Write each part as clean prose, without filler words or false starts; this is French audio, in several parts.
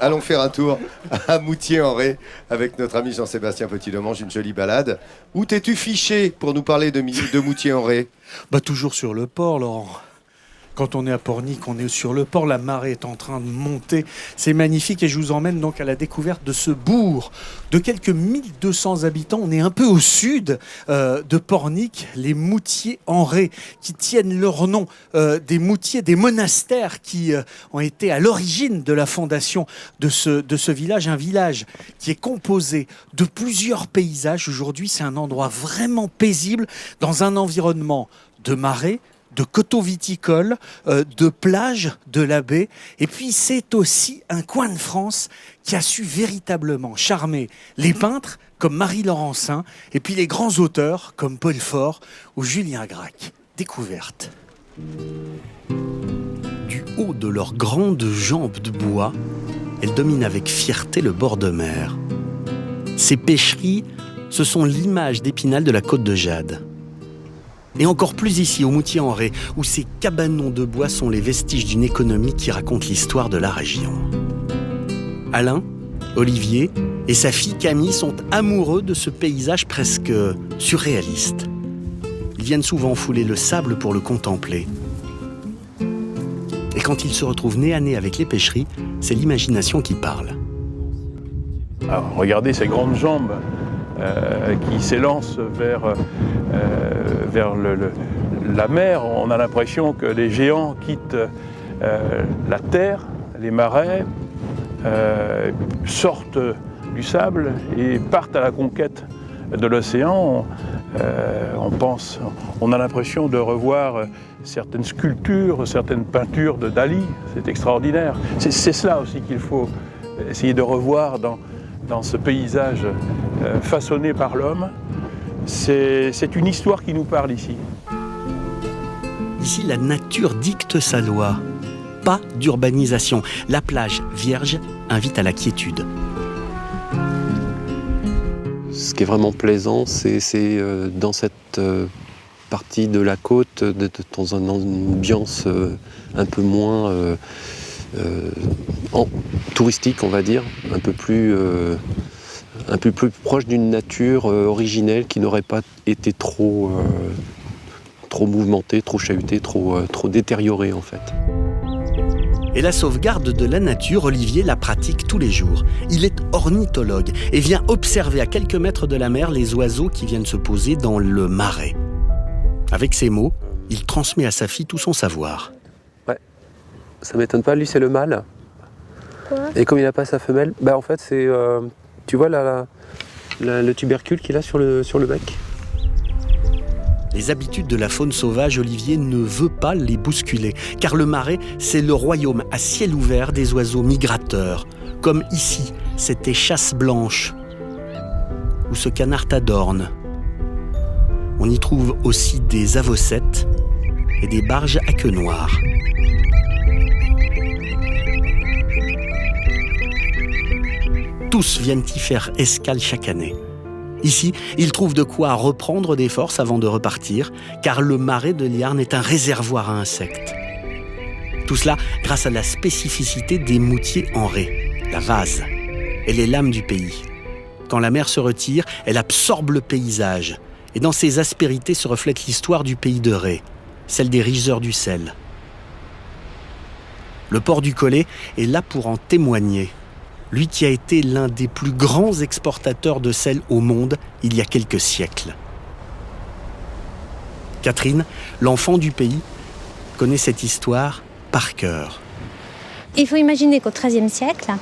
allons faire un tour à Moutier-en-Ré avec notre ami Jean-Sébastien Petit-Demange, une jolie balade. Où t'es-tu fiché pour nous parler de Moutier-en-Ré ? Toujours sur le port, Laurent. Quand on est à Pornic, on est sur le port, la marée est en train de monter. C'est magnifique et je vous emmène donc à la découverte de ce bourg de quelques 1200 habitants. On est un peu au sud de Pornic, les Moutiers-en-Ré, qui tiennent leur nom des moutiers, des monastères qui ont été à l'origine de la fondation de ce village. Un village qui est composé de plusieurs paysages. Aujourd'hui, c'est un endroit vraiment paisible dans un environnement de marais, de coteaux viticoles, de plages de la baie. Et puis c'est aussi un coin de France qui a su véritablement charmer les peintres comme Marie Laurencin et puis les grands auteurs comme Paul Fort ou Julien Gracq. Découverte. Du haut de leurs grandes jambes de bois, elles dominent avec fierté le bord de mer. Ces pêcheries, ce sont l'image d'Épinal de la Côte de Jade. Et encore plus ici, au Moutier-en-Ré, où ces cabanons de bois sont les vestiges d'une économie qui raconte l'histoire de la région. Alain, Olivier et sa fille Camille sont amoureux de ce paysage presque surréaliste. Ils viennent souvent fouler le sable pour le contempler. Et quand ils se retrouvent nez à nez avec les pêcheries, c'est l'imagination qui parle. Alors, regardez ces grandes jambes qui s'élancent vers la mer. On a l'impression que les géants quittent la terre, les marais, sortent du sable et partent à la conquête de l'océan. On a l'impression de revoir certaines sculptures, certaines peintures de Dali. C'est extraordinaire. C'est cela aussi qu'il faut essayer de revoir dans ce paysage façonné par l'homme. C'est une histoire qui nous parle ici. Ici, la nature dicte sa loi. Pas d'urbanisation. La plage vierge invite à la quiétude. Ce qui est vraiment plaisant, c'est dans cette partie de la côte, dans une ambiance un peu moins touristique, on va dire, un peu plus proche d'une nature originelle qui n'aurait pas été trop mouvementée, trop chahutée, trop détériorée en fait. Et la sauvegarde de la nature, Olivier la pratique tous les jours. Il est ornithologue et vient observer à quelques mètres de la mer les oiseaux qui viennent se poser dans le marais. Avec ces mots, il transmet à sa fille tout son savoir. Ouais, ça m'étonne pas, lui c'est le mâle. Quoi ? Et comme il n'a pas sa femelle, en fait c'est... tu vois le tubercule qu'il a sur le bec ? Les habitudes de la faune sauvage, Olivier ne veut pas les bousculer, car le marais, c'est le royaume à ciel ouvert des oiseaux migrateurs, comme ici, cette échasse blanche, ou ce canard tadorne. On y trouve aussi des avocettes et des barges à queue noire. Tous viennent y faire escale chaque année. Ici, ils trouvent de quoi reprendre des forces avant de repartir, car le marais de Liarn est un réservoir à insectes. Tout cela grâce à la spécificité des Moutiers-en-Ré, la vase. Elle est l'âme du pays. Quand la mer se retire, elle absorbe le paysage. Et dans ses aspérités se reflète l'histoire du pays de Ré, celle des riches du sel. Le port du Collet est là pour en témoigner. Lui qui a été l'un des plus grands exportateurs de sel au monde il y a quelques siècles. Catherine, l'enfant du pays, connaît cette histoire par cœur. Il faut imaginer qu'au XIIIe siècle,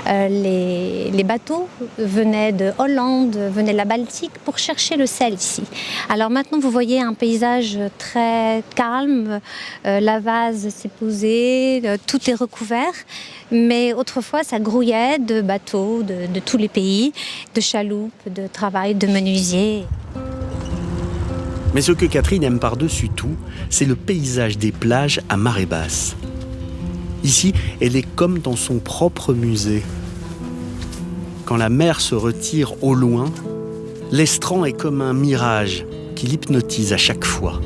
les bateaux venaient de Hollande, venaient de la Baltique pour chercher le sel ici. Alors maintenant, vous voyez un paysage très calme, la vase s'est posée, tout est recouvert. Mais autrefois, ça grouillait de bateaux de tous les pays, de chaloupes, de travail, de menuisiers. Mais ce que Catherine aime par-dessus tout, c'est le paysage des plages à marée basse. Ici, elle est comme dans son propre musée. Quand la mer se retire au loin, l'estran est comme un mirage qui l'hypnotise à chaque fois.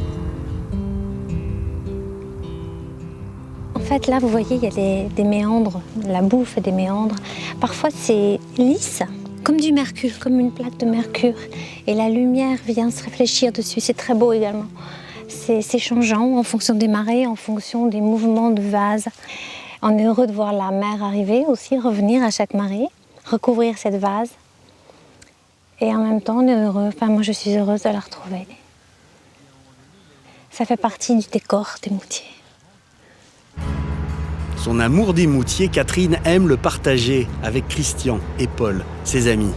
En fait, là, vous voyez, il y a des méandres, la boue fait des méandres. Parfois, c'est lisse, comme du mercure, comme une plaque de mercure. Et la lumière vient se réfléchir dessus. C'est très beau également. C'est changeant en fonction des marées, en fonction des mouvements de vase. On est heureux de voir la mer arriver aussi, revenir à chaque marée, recouvrir cette vase. Et en même temps, on est heureux. Enfin, moi, je suis heureuse de la retrouver. Ça fait partie du décor des Moutiers. Son amour des Moutiers, Catherine aime le partager avec Christian et Paul, ses amis.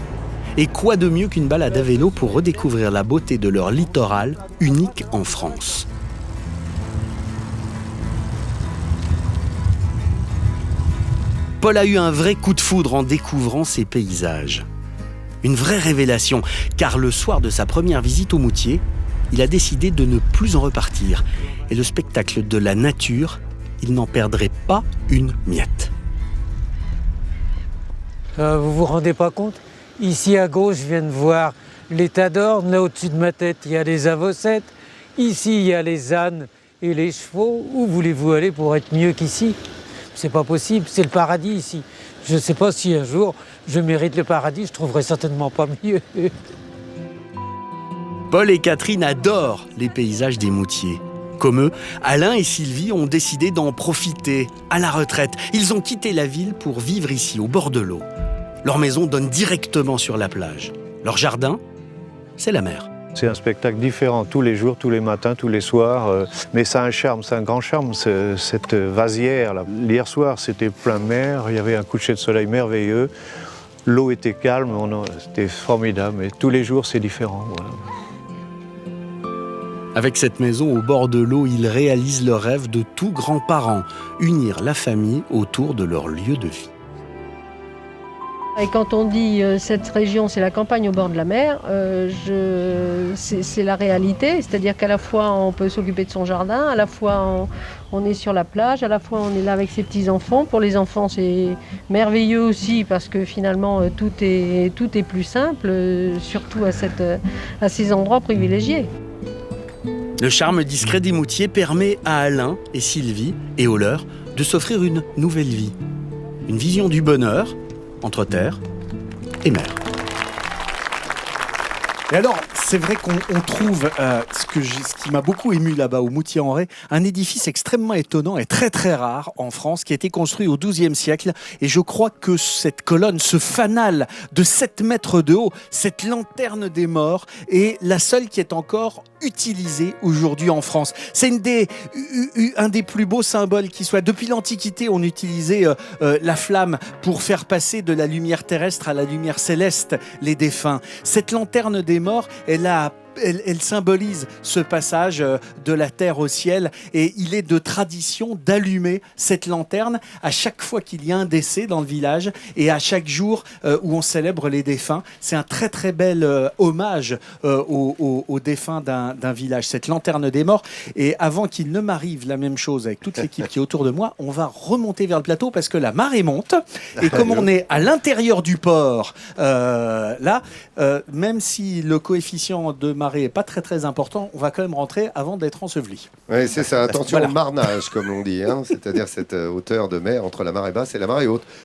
Et quoi de mieux qu'une balade à vélo pour redécouvrir la beauté de leur littoral, unique en France. Paul a eu un vrai coup de foudre en découvrant ces paysages. Une vraie révélation, car le soir de sa première visite aux Moutiers, il a décidé de ne plus en repartir. Et le spectacle de la nature, il n'en perdrait pas une miette. Vous vous rendez pas compte? Ici à gauche, je viens de voir l'état d'Orne. Là au-dessus de ma tête, il y a les avocettes. Ici, il y a les ânes et les chevaux. Où voulez-vous aller pour être mieux qu'ici? C'est pas possible, c'est le paradis ici. Je ne sais pas si un jour je mérite le paradis, je trouverai certainement pas mieux. Paul et Catherine adorent les paysages des Moutiers. Comme eux, Alain et Sylvie ont décidé d'en profiter à la retraite. Ils ont quitté la ville pour vivre ici, au bord de l'eau. Leur maison donne directement sur la plage. Leur jardin, c'est la mer. C'est un spectacle différent tous les jours, tous les matins, tous les soirs. Mais ça a un charme, c'est un grand charme, cette vasière. Là. Hier soir, c'était plein mer, il y avait un coucher de soleil merveilleux. L'eau était calme, c'était formidable. Et tous les jours, c'est différent. Voilà. Avec cette maison au bord de l'eau, ils réalisent le rêve de tous grands-parents, unir la famille autour de leur lieu de vie. Et quand on dit cette région, c'est la campagne au bord de la mer, c'est la réalité. C'est-à-dire qu'à la fois, on peut s'occuper de son jardin, à la fois, on est sur la plage, à la fois, on est là avec ses petits-enfants. Pour les enfants, c'est merveilleux aussi parce que finalement, tout est plus simple, surtout à ces endroits privilégiés. Le charme discret des Moutiers permet à Alain et Sylvie et aux leurs de s'offrir une nouvelle vie. Une vision du bonheur entre terre et mer. Et alors, c'est vrai qu'on trouve ce qui m'a beaucoup ému là-bas au Moutier-en-Ré, un édifice extrêmement étonnant et très très rare en France qui a été construit au XIIe siècle. Et je crois que cette colonne, ce fanal de 7 mètres de haut, cette lanterne des morts, est la seule qui est encore utilisée aujourd'hui en France. C'est un des plus beaux symboles qui soit. Depuis l'Antiquité, on utilisait la flamme pour faire passer de la lumière terrestre à la lumière céleste les défunts. Cette lanterne des morts, elle symbolise ce passage de la terre au ciel et il est de tradition d'allumer cette lanterne à chaque fois qu'il y a un décès dans le village et à chaque jour où on célèbre les défunts. C'est un très très bel hommage aux défunts d'un village, cette lanterne des morts. Et avant qu'il ne m'arrive la même chose avec toute l'équipe qui est autour de moi, on va remonter vers le plateau parce que la marée monte et comme on est à l'intérieur du port, même si le coefficient de marée n'est pas très très important, on va quand même rentrer avant d'être enseveli. Oui, c'est ça. Attention Voilà. au marnage, comme on dit. Hein. C'est-à-dire cette hauteur de mer entre la marée basse et la marée haute.